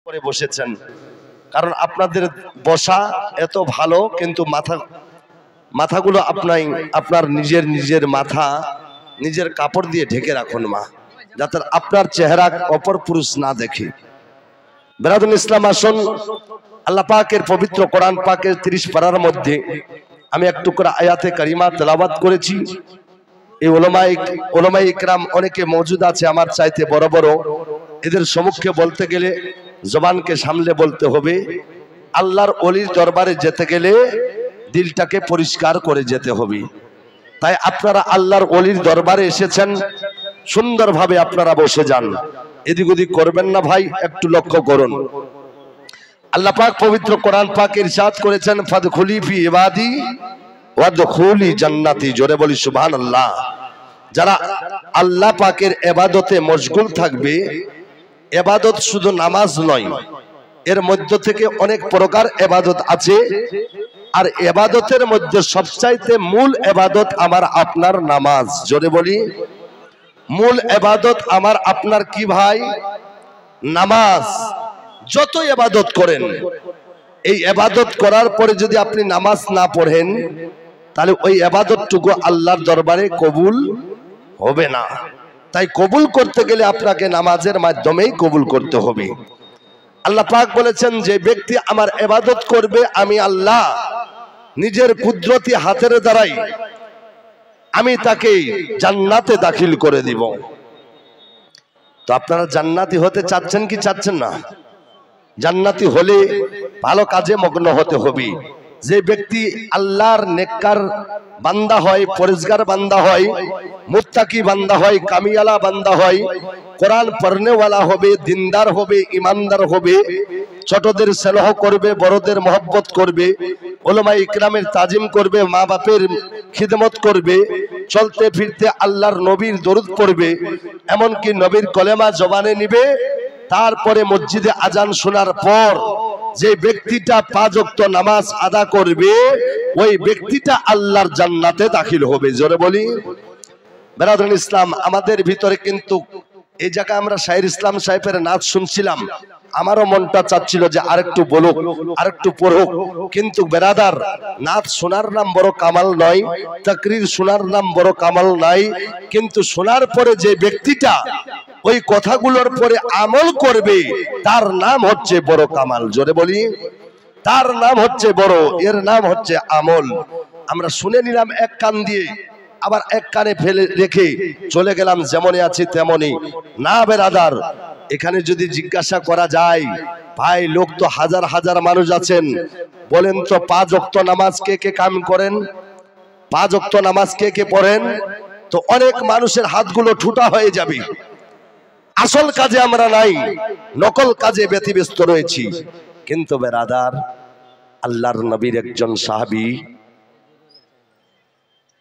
করে বসেছেন, কারণ আপনাদের বসা এত ভালো, কিন্তু মাথাগুলো আপনার নিজের মাথা নিজের কাপড় দিয়ে ঢেকে রাখুন মা, যাতে আপনার চেহারা অপর পুরুষ না দেখে। বেরাদুল ইসলাম আসুন, আল্লাহ পাকের পবিত্র কোরআন পাকের 30 পারার মধ্যে আমি একটু করে আয়াতে কারিমা তেলাওয়াত করেছি। এই ওলামায়ে ইকরাম অনেকে মওজুদ আছে আমার চাইতে বড় বড়, এদের সম্মুখে বলতে গেলে জবানকে সামলে বলতে হবে। আল্লাহর ওলির দরবারে যেতে গেলে দিলটাকে পরিষ্কার করে যেতে হবে। তাই আপনারা আল্লাহর ওলির দরবারে এসেছেন, সুন্দরভাবে আপনারা বসে যান, এদিক ওদিক করবেন না ভাই, একটু লক্ষ্য করুন। আল্লাহ পাক পবিত্র কোরআন পাক ইরশাদ করেছেন, ফাদখুলি ফি ইবাদি ওয়াদখুলি জান্নাতি। জোরে বলি সুবহানাল্লাহ। যারা আল্লাহ পাকের ইবাদতে মশগুল থাকবে, ইবাদত শুধু নামাজ নয়, এর মধ্য থেকে অনেক প্রকার ইবাদত আছে, আর ইবাদতের মধ্যে সবচাইতে মূল ইবাদত আমার আপনার নামাজ। জোরে বলি, মূল ইবাদত আমার আপনার কি ভাই? নামাজ। যত ইবাদত করেন, এই ইবাদত করার পরে যদি আপনি নামাজ না পড়েন, তাহলে ওই ইবাদতটুকু আল্লাহর দরবারে কবুল হবে না। তাই কবুল করতে গেলে আপনাকে নামাজের মাধ্যমেই কবুল করতে হবে। আল্লাহ পাক বলেছেন, যে ব্যক্তি আমার ইবাদত করবে, আমি আল্লাহ নিজের কুদরতি হাতের দ্বারাই আমি তাকে জান্নাতে দাখিল করে দিব। তো আপনারা জান্নাতি হতে চাচ্ছেন কি চাচ্ছেন না? জান্নাতি হলে ভালো কাজে মগ্ন হতে হবে। যে ব্যক্তি আল্লাহর নেককার বান্দা হয়, পরেজগার বান্দা হয়, মুত্তাকি বান্দা হয়, কামিয়ালা বান্দা হয়, কোরআন পড়নেওয়ালা হবে, দিনদার হবে, ইমানদার হবে, ছোটদের স্নেহ করবে, বড়দের মহব্বত করবে, উলামায়ে ইকরামের তাজিম করবে, মা বাপের খিদমত করবে, চলতে ফিরতে আল্লাহর নবীর দরুদ পড়বে, এমনকি নবীর কলেমা জবানে নিবে, তারপরে মসজিদে আজান শোনার পর যে ব্যক্তিটা 5 ওয়াক্ত নামাজ আদা করবে, ওই ব্যক্তিটা আল্লাহর জান্নাতে দাখিল হবে। জোরে বলি। বেরাদুল ইসলাম, আমাদের ভিতরে কিন্তু এই জায়গায় আমরা শাহির ইসলাম সাহেবের নাচ শুনছিলাম, আমারও মনটা চাচ্ছিল যে আরেকটু বলুক, আরেকটু পড়ুক, কিন্তু বেরাদার, নাচ শোনার নাম বড় কামাল নয়, তাকরীর শোনার নাম বড় কামাল নাই, কিন্তু শোনার পরে যে ব্যক্তিটা ওই কথাগুলোর পরে আমল করবে, তার নাম হচ্ছে বড় কামাল। জোরে বলি, তার নাম হচ্ছে বড়, এর নাম হচ্ছে আমল। আমরা শুনে নিলাম এক কান দিয়ে, আবার এক কানে ফেলে রেখে চলে গেলাম যেমনই আছি তেমনই না। বেরাদার, এখানে যদি জিজ্ঞাসা করা যায়, ভাই লোক তো হাজার হাজার মানুষ আছেন, বলেন তো 5 ওয়াক্ত নামাজ কে কে কাম করেন? 5 ওয়াক্ত নামাজ কে কে পড়েন? তো অনেক মানুষের হাতগুলো ঠুটা হয়ে যাবে। আসল কাজে আমরা নাই, নকল কাজে ব্যতিব্যস্ত রয়েছি। কিন্তু বেরাদার, আল্লাহর নবীর একজন সাহাবী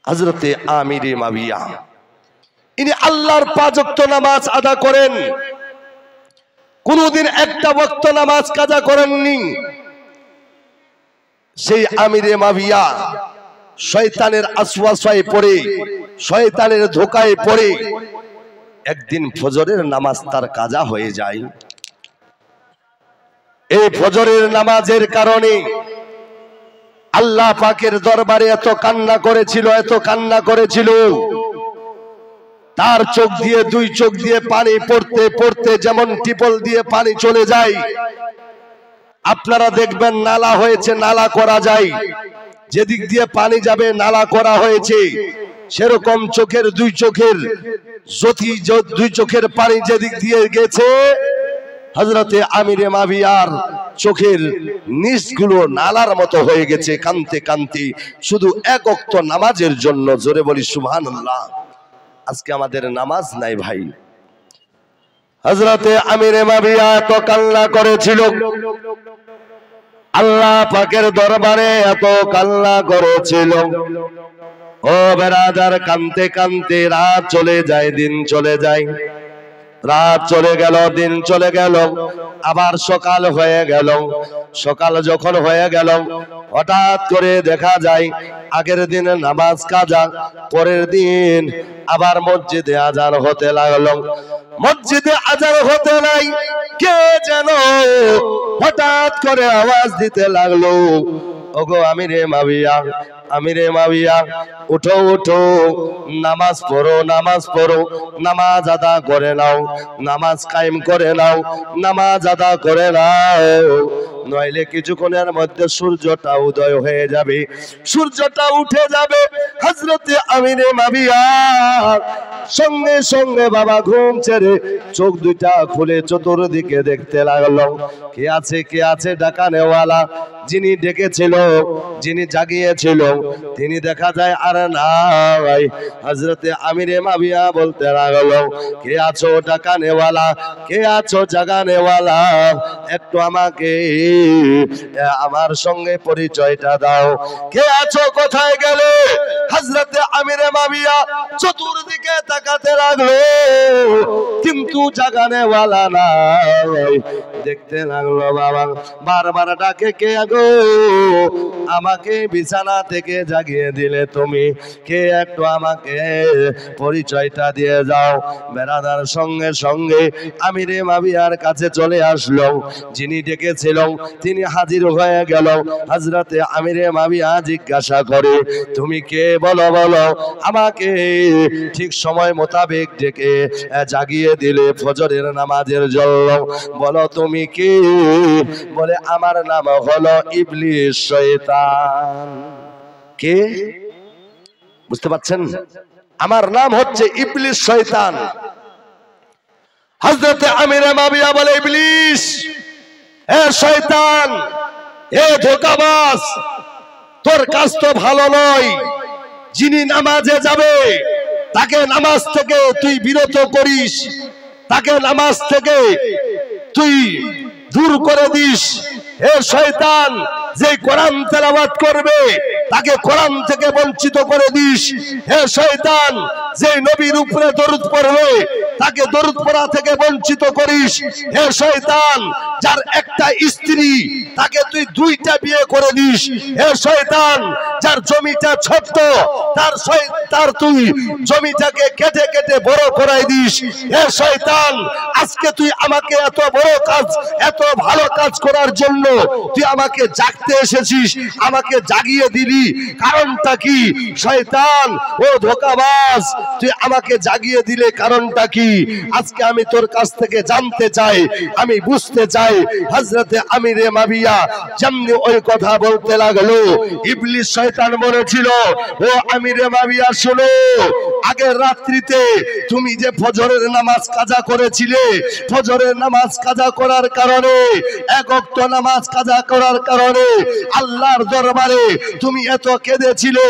হযরতে আমিরে মাবিয়া, ইনি আল্লাহর 5 ওয়াক্ত নামাজ আদা করেন, কোনদিন একটা ওয়াক্ত নামাজ কাজা করেননি। সেই আমিরে মাবিয়া শয়তানের ওয়াসওয়াসায় পড়ে, শয়তানের ধোঁকায় পড়ে একদিন ফজরের নামাজ তার কাজা হয়ে যায়। এই ফজরের নামাজের কারণে আল্লাহ পাকের দরবারে এত কান্না করেছিল, এত কান্না করেছিল, তার চোখ দিয়ে, 2 চোখ দিয়ে পানি পড়তে পড়তে যেমন টিপল দিয়ে পানি চলে যায়, আপনারা দেখবেন নালা হয়েছে, নালা করা যায়, যেদিক দিয়ে পানি যাবে নালা করা হয়েছে, সেরকম চোখের 2 চোখের জ্যোতি, 2 চোখের পানি যেদিক দিয়ে গেছে, হযরতে আমিরে মাবিয়ার চোখের নিচগুলো নালার মতো হয়ে গেছে, কানতে কানতে, শুধু 1 ওয়াক্ত নামাজের জন্য। জোরে বলি সুবহানাল্লাহ। আজকে আমাদের নামাজ নাই ভাই। হযরতে আমিরে মাবিয়া এত কান্না করেছিল, আল্লাহ পাকের দরবারে এত কান্না করেছিল, ও বেরাদার, কানতে কানতে রাত চলে যায়, দিন চলে যায়, রাত চলে গেল, দিন চলে গেল, আবার সকাল হয়ে গেল। সকাল যখন হয়ে গেল, হঠাৎ করে দেখা যায় আগের দিন নামাজ কাজা, পরের দিন আবার মসজিদে আজান হতে লাগলো। মসজিদে আজান হতে নাই, কে যেন হঠাৎ করে আওয়াজ দিতে লাগলো, ওগো আমিরে মাবিয়া, আমিরে মাবিয়া, উঠো উঠো, নামাজ পড়ো, নামাজ পড়ো, নামাজ আদা করে নাও, নামাজ কায়েম করে নাও, নামাজ আদা করে নাও, নইলে কিছুক্ষণের মধ্যে সূর্যটা উদয় হয়ে যাবে, সূর্যটা উঠে যাবে। হযরতে আমিরে মাবিয়া সঙ্গে সঙ্গে বাবা ঘুম ছেড়ে চোখ দুইটা খুলে চতুর্দিকে দেখতে লাগলো, কে আছে, কে আছে? ডাকানেওয়ালা যিনি ডেকেছিল, যিনি জাগিয়েছিল, তিনি দেখা যায় আর নাই। হযরতে আমিরে মাবিয়া বলতে লাগলো, কে আছো ডাকানেওয়ালা, কে আছো জাগানেওয়ালা, একটু আমাকে আমার সঙ্গে পরিচয়টা দাও, কে আছো, কোথায় গেলে? হযরতে আমিরে মাবিয়া চতুর্দিকে তাকাতে লাগলো, কিন্তু জাগানেওয়ালা নাই। দেখতে লাগলো বাবা, বারবার ডাকে, কে গো, আমাকে বিছানা থেকে জাগিয়ে দিলে তুমি, কে, একটু আমাকে পরিচয়টা দিয়ে যাও। বেড়াদার সঙ্গে সঙ্গে আমিরে মাবিয়ার কাছে চলে আসলো, যিনি ডেকেছিল তিনি হাজির হয়ে গেল। হযরতে আমিরে মাবিয়া জিজ্ঞাসা করে, তুমি কে, বলো বলো, আমাকে ঠিক সময় মোতাবেক ডেকে জাগিয়ে দিলে ফজরের নামাজের জন্য, বলো তুমি কে? বলে, আমার নাম হলো ইবলিস শয়তান। কে? বুঝতে পারছেন? আমার নাম হচ্ছে ইবলিস শয়তান। হযরতে আমিরে মাবিয়া বলে, ইবলিস, এ শয়তান, এ ধোঁকাবাজ, তোর কাজ তো ভালো নয়। যিনি নামাজে যাবে তাকে নামাজ থেকে তুই বিরত করিস, তাকে নামাজ থেকে তুই দূর করে দিস। হে শয়তান, যে কোরআন তেলাওয়াত করবে তাকে কোরআন থেকে বঞ্চিত করে দিস। হে শয়তান, যে নবীর উপরে দরুদ পড়বে তাকে দরুদ পড়া থেকে বঞ্চিত করিস। হে শয়তান, যার একটা স্ত্রী তাকে তুই দুইটা বিয়ে করে দিস। হে শয়তান, যার জমিটা ছোট্ট তার তুই জমিটাকে কেটে কেটে বড় করাই দিস। হে শয়তান, আজকে তুই আমাকে এত বড় কাজ, এত ভালো কাজ করার জন্য তুই আমাকে জাগতে এসেছিস, আমাকে জাগিয়ে দিলি, কারণটা কি? শয়তান, ও ধোঁকাবাজ, তুই আমাকে জাগিয়ে দিলে কারণটা কি? আজকে আমি তোর কাছ থেকে জানতে চাই, আমি বুঝতে চাই। হযরতে আমিরে মাবিয়া যেমনি ওই কথা বলতে লাগলো, ইবলিস শয়তান বলেছিল, ও আমিরে মাবিয়া শোনো, আগের রাত্রিতে তুমি যে ফজরের নামাজ কাজা করেছিলে, ফজরের নামাজ কাজা করার কারণে, এক ওয়াক্ত নামাজ কাজা করার কারণে আল্লাহর দরবারে তুমি এত কেঁদেছিলে,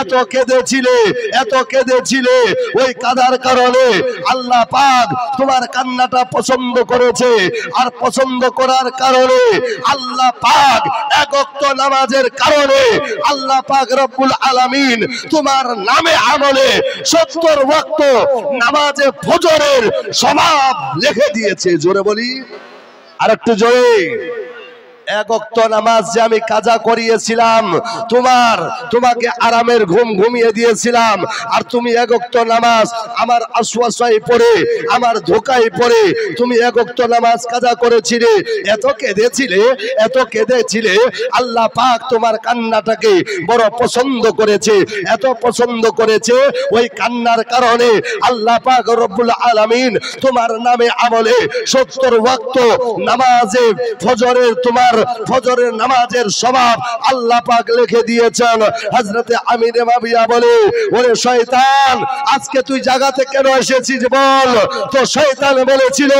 এত কেঁদেছিলে, এত কেঁদেছিলে। ওই কাঁদার কারণে আল্লাহ পাক তোমার কান্নাটা পছন্দ করেছে, আর পছন্দ করার কারণে আল্লাহ পাক এক ওয়াক্ত নামাজের কারণে আল্লাহ পাক রব্বুল আলামিন তোমার নামে আমলে 70 ওয়াক্ত নামাজে ফজরের সওয়াব লিখে দিয়েছে। জোরে বলি, আরেকটু জোরে। এক ওয়াক্ত নামাজ যে আমি কাজা করিয়েছিলাম, তোমাকে আরামের ঘুম ঘুমিয়ে দিয়েছিলাম, আর তুমি এক ওয়াক্ত নামাজ আমার আশওয়াশায় পড়ে, আমার ধোকায় পড়ে তুমি এক ওয়াক্ত নামাজ কাজা করেছিলে, এত কেঁদেছিলে, এত কেঁদেছিলে। আল্লাহ পাক তোমার কান্নাটাকে বড় পছন্দ করেছে, এত পছন্দ করেছে, ওই কান্নার কারণে আল্লাহ পাক রব্বুল আলামিন তোমার নামে আমলে 70 ওয়াক্ত নামাজে ফজরের, তোমার ফজরের নামাজের সওয়াব আল্লাহ পাক লিখে দিয়েছেন। হযরতে আমিরে মাবিয়া বলে, ওরে শয়তান, আজকে তুই জাগাতে কেন এসেছিস বল? তো শয়তান বলেছিল,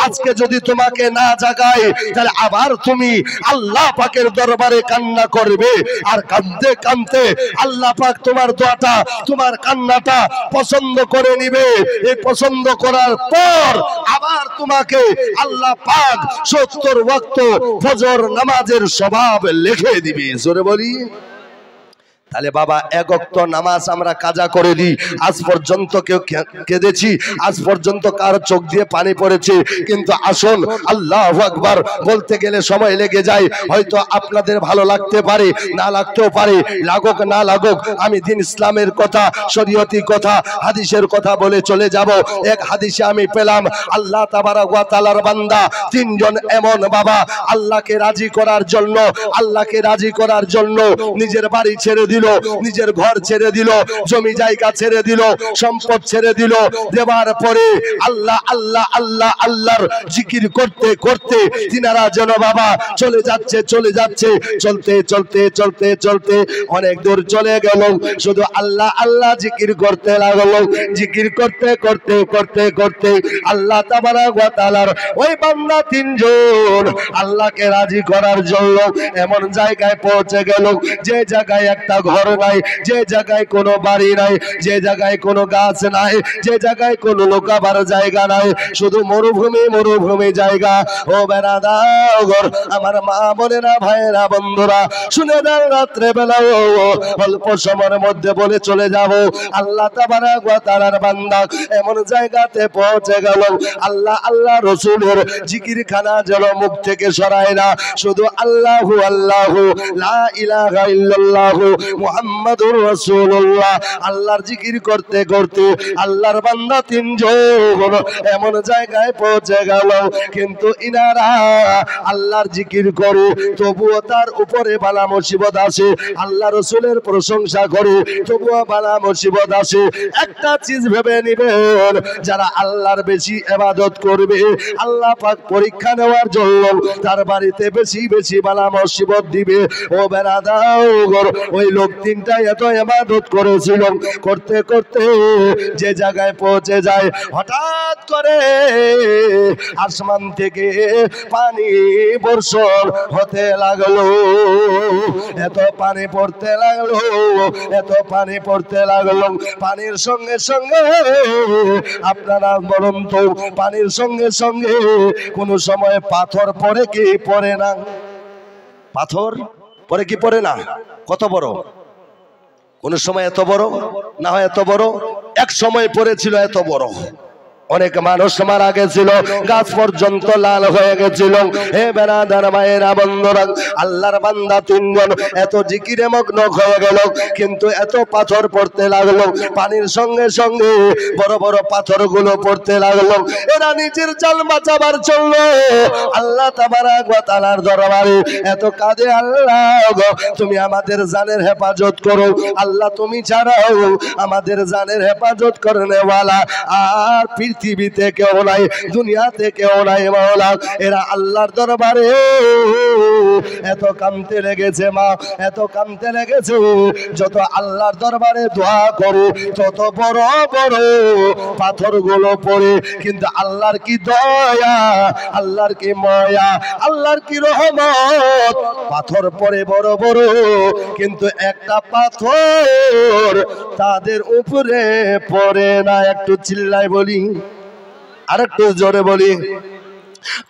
আজকে যদি তোমাকে না জাগাই তাহলে আবার তুমি আল্লাহ পাকের দরবারে কান্না করবে, আর কাঁদতে কাঁদতে আল্লাহ পাক তোমার দোয়াটা, তোমার কান্নাটা পছন্দ করে নিবে। এই পছন্দ করার পর আবার তোমাকে আল্লাহ পাক 70 ওয়াক্ত ফজর নামাজের সওয়াব লিখে দিবে। জোরে বলি। তাহলে বাবা এক ওয়াক্ত নামাজ আমরা কাজা করে দিই, আজ পর্যন্ত কেউ কেঁদেছি, আজ পর্যন্ত কার চোখ দিয়ে পানি পড়েছে, কিন্তু আসুন আল্লাহু আকবার বলতে গেলে সময় লেগে যায়। হয়তো আপনাদের ভালো লাগতে পারে, না লাগতেও পারে, লাগুক না লাগুক, আমি দিন ইসলামের কথা, শরীয়তি কথা, হাদিসের কথা বলে চলে যাব। এক হাদিসে আমি পেলাম আল্লাহ তাবারক ওয়া তাআলার বান্দা তিনজন এমন বাবা আল্লাহকে রাজি করার জন্য, আল্লাহকে রাজি করার জন্য নিজের বাড়ি ছেড়ে দিল, নিজের ঘর ছেড়ে দিল, জমি জায়গা ছেড়ে দিল, সম্পদ ছেড়ে দিল। দেওয়ার পরে আল্লাহ আল্লাহ আল্লাহ আল্লাহর জিকির করতে করতে তিনারা যেন বাবা চলে যাচ্ছে চলে যাচ্ছে, চলতে চলতে চলতে চলতে অনেক দূর চলে গেল, শুধু আল্লাহ আল্লাহ জিকির করতে লাগলো। জিকির করতে করতে করতে করতে আল্লাহ তাবারক ওয়া তাআলার ওই বান্দা তিনজন আল্লাহকে রাজি করার জন্য এমন জায়গায় পৌঁছে গেল, যে জায়গায় একটা ঘর নাই, যে জায়গায় কোনো বাড়ি নাই, যে জায়গায় কোনো গাছ নাই, যে জায়গায় কোনো লোকাবার জায়গা নাই, শুধু মরুভূমি মরুভূমি জায়গা। ও বেড়াদার আমার মা বোনেরা ভাইয়েরা বন্ধুরা শুনে দেন, রাত্রে বেলা অল্প সময়ের মধ্যে বলে চলে যাব। আল্লাহ তাবারক ওয়া তাআলার বান্দা এমন জায়গাতে পৌঁছে গেল, আল্লাহ আল্লাহ রসুলের জিকিরখানা যেন মুখ থেকে সরায় না, শুধু আল্লাহু আল্লাহু লা ইলাহা ইল্লাল্লাহু মুহাম্মাদুর রাসূলুল্লাহ আল্লাহর জিকির করতে করতে আল্লাহর বান্দা তিনজন এমন জায়গায় পৌঁছে গেল। কিন্তু ইনারা আল্লাহর জিকির করে তবুও তার উপরে বালা মুসিবত আসে, আল্লাহ রসুলের প্রশংসা করে তবুও বালা মুসিবত আসে। একটা চিজ ভেবে নিবেন, যারা আল্লাহর বেশি ইবাদত করবে আল্লাহ পাক পরীক্ষা নেওয়ার জন্য তার বাড়িতে বেশি বেশি বালা মুসিবত দিবে। ও বেরাদার ওই লোক তিনটা এত ইবাদত করেছিল, করতে করতে যে জায়গায় পৌঁছে যায় হঠাৎ করে আসমান থেকে পানি বর্ষণ হতে লাগলো। এত পানি পড়তে লাগলো, এত পানি পড়তে লাগলো, পানির সঙ্গে সঙ্গে আপনারা বলুন তো পানির সঙ্গে সঙ্গে কোন সময় পাথর পড়ে কি পড়ে না? পাথর পড়ে কি পড়ে না? কত বড়, কোন সময় এত বড় না হয় এত বড়, এক সময় পড়েছিল এত বড়, অনেক মানুষ মারা গেছিল, গাছ পর্যন্ত লাল হয়ে গেছিল। হে বেরাদার মায়েরা বন্ধুরা, আল্লাহর বান্দা তিনজন এত জিকিরে মগ্ন হয়ে গেল, কিন্তু এত পাথর পড়তে লাগলো, পানির সঙ্গে সঙ্গে বড় বড় পাথরগুলো পড়তে লাগলো। এরা নিজের জান বাঁচাবার জন্য আল্লাহ তাবারক ওয়া তাআলার দরবারে এত কাঁদে, আল্লাহ গো তুমি আমাদের জানের হেফাজত করো, আল্লাহ তুমি ছাড়াও আমাদের জানের হেফাজত করনেওয়ালা আর পৃথিবীতে কেউ নাই, দুনিয়াতে কেউ নাই মাওলা। এরা আল্লাহর দরবারে এত কাঁদতে লেগেছে মা, এত কাঁদতে লেগেছে, যত আল্লাহর দরবারে দোয়া করো তত বড় বড় পাথরগুলো পড়ে। কিন্তু আল্লাহর কি দয়া, আল্লাহর কি মায়া, আল্লাহর কি রহমত, পাথর পড়ে বড় বড়, কিন্তু একটা পাথর তাদের উপরে পড়ে না। একটু চিল্লায় বলি, আর একটু জোরে বলি।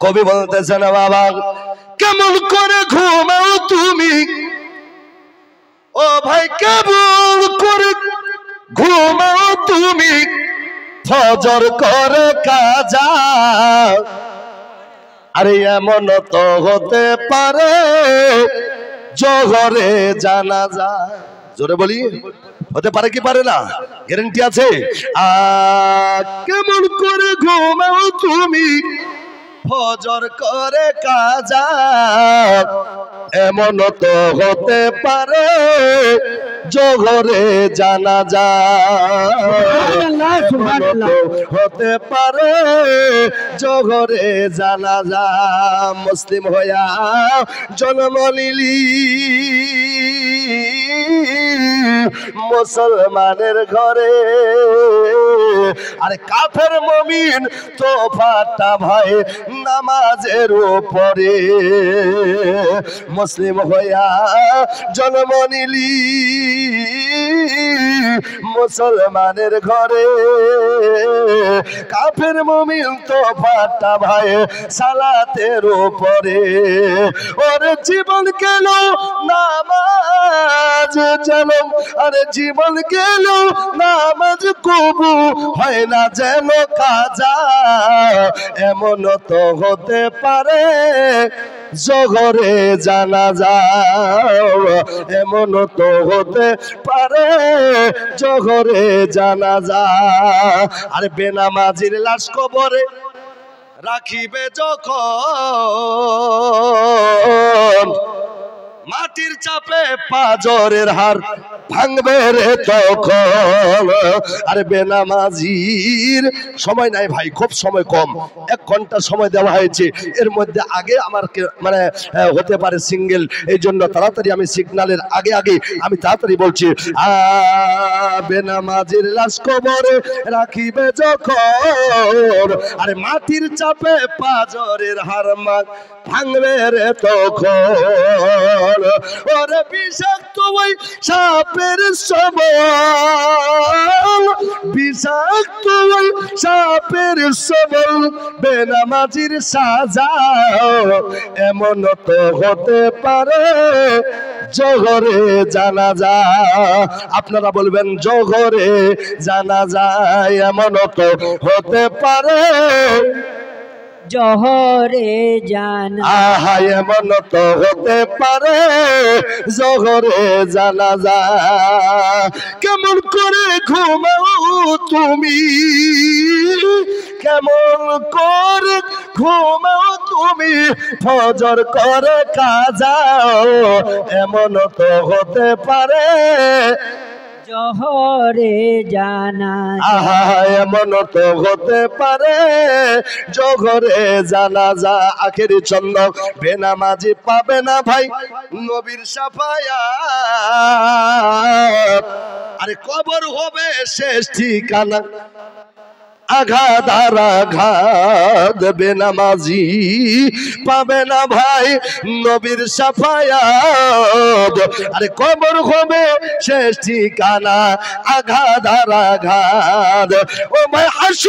কবি বলতেছে না বাবা, কেমন করে ঘুমাও তুমি, ও ভাই কেমন করে ঘুমাও তুমি, ফজর করে কাজা, আরে এমন তো হতে পারে জোহরে জানাজা। জোরে বলি, হতে পারে কি পারে না? গ্যারান্টি আছে? কেমন করে ঘুমাও তুমি, ফজর করে কাজা, এমন তো হতে পারে জোহরে জানাজা, হতে পারে জোহরে জানাজা। মুসলিম হইয়া জন্ম নিলি মুসলমানের ঘরে, আরে কাফের মুমিন তো ফাটা ভাই নামাজের উপরে মুসলিম হইয়া জন্ম নিলি মুসলমানের ঘরে কাফের মুমিন তো ফাটা ভাই সালাতের উপরে ওরে জীবন গেল নামাজ যেন আরে জীবন গেল নামাজ কবু হয় না যেন কাজা এমন তো হতে পারে জোহরে জানাজা এমন তো হতে পারে জোহরে জানাজা আরে বেনামাজির লাশ কবরে রাখিবে যখন মাটির চাপে পাজরের হার ভাঙবে রে তখন আরে বেনামাজির সময় নাই ভাই খুব সময় কম 1 ঘন্টা সময় দেওয়া হয়েছে এর মধ্যে আগে আমার মানে হতে পারে সিঙ্গেল এই জন্য তাড়াতাড়ি আমি সিগন্যালের আগে আগে আমি তাড়াতাড়ি বলছি বেনামাজির লাশ কবরে রাখিবে যখন আরে মাটির চাপে পাজরের হার ভাঙবে রে তখন ওরে বিষাক্ত ওই সাপের সবল বিষাক্ত ওই সাপের সবল বেনামাজির সাজা এমন তো হতে পারে জোহরে জানাজা আপনারা বলবেন জোহরে জানাজা এমন তো হতে পারে জোহরে জানাজা এমন তো হতে পারে জোহরে জানাজা কেমন করে ঘুমাও তুমি কেমন করে ঘুমাও তুমি ফজর করে কাজা এমন তো হতে পারে জোহরে জানাজা এমন তো হতে পারে জোহরে জানাজা আখেরি চন্দ বেনামাজি পাবে না ভাই নবীর শাফায়াত আরে কবর হবে শেষ ঠিকানা আঘাত আর আঘাত বেনামাজি পাবে না ভাই নবীর শাফায়াত আরে কবর হবে শেষ ঠিকানা আঘাত আর আঘাত ও ভাই